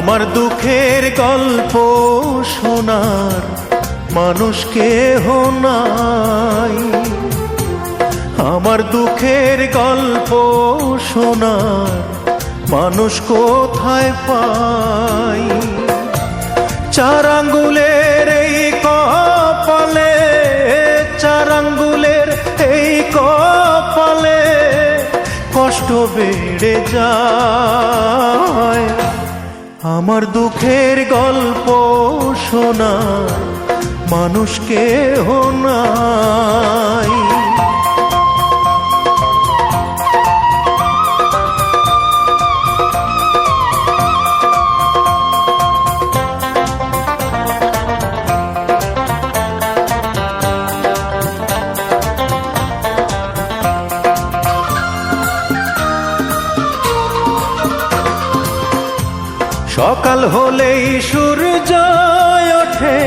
আমার দুঃখের গল্প শোনার মানুষ কেহ নাই। আমার দুঃখের গল্প শোনার মানুষ কোথায় পাই? চার আঙ্গুলের এই কপালে, চার আঙ্গুলের এই কপালে কষ্ট বেড়ে যায়। আমার দুঃখের গল্প শোনার মানুষ কেহ নাই। সকাল হলেই সূর্য ওঠে,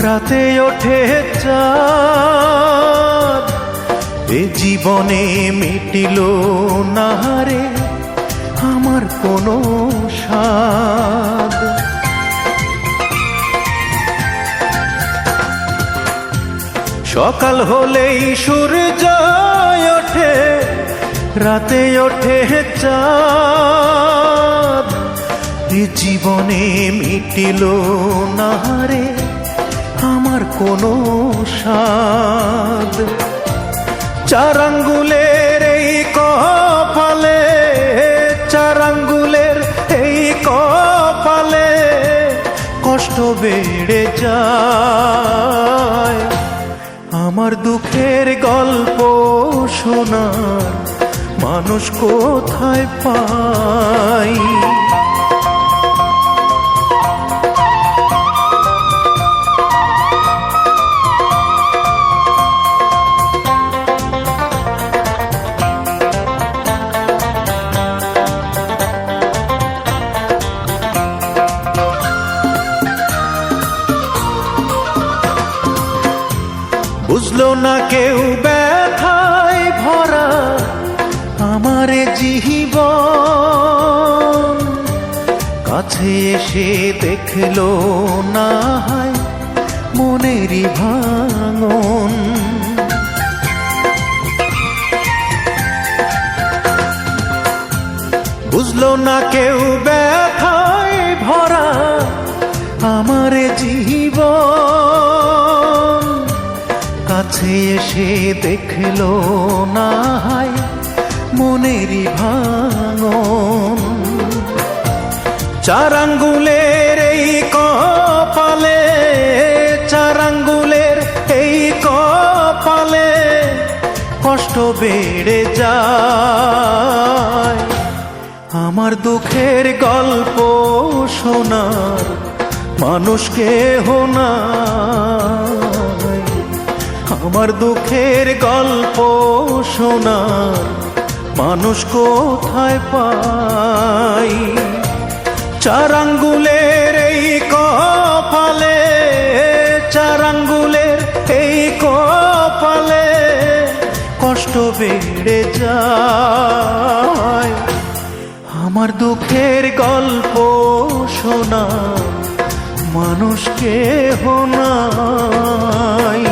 রাতে ওঠে চাঁদ। এ জীবনে মিটিল না রে আমার কোনো স্বাদ। সকাল হলেই সূর্য ওঠে, রাতে ওঠে চাঁদ। এ জীবনে মিটিল না রে আমার কোনো স্বাদ। চার আঙ্গুলের এই কপালে, চার আঙ্গুলের এই কপালে কষ্ট বেড়ে যায়। আমার দুঃখের গল্প শোনার মানুষ কোথায় পাই? বুঝলো না কেউ ব্যথায় ভরা আমার জীবন। কাছে এসে দেখলো না হয় মনেরই ভাঙন। বুঝলো না কেউ ব্যথায় ভরা আমার জীবন। কাছে এসে দেখলো না হয় মনেরই ভাঙন। চার আঙ্গুলের এই কপালে, চার আঙ্গুলের এই কপালে কষ্ট বেড়ে যায়। আমার দুঃখের গল্প শোনার মানুষ কেহ নাই। আমার দুঃখের গল্প শোনার মানুষ কোথায় পাই? চার আঙ্গুলের এই কপালে, চার আঙ্গুলের এই কপালে কষ্ট বেড়ে যায়। আমার দুঃখের গল্প শোনার মানুষ কেহ নাই।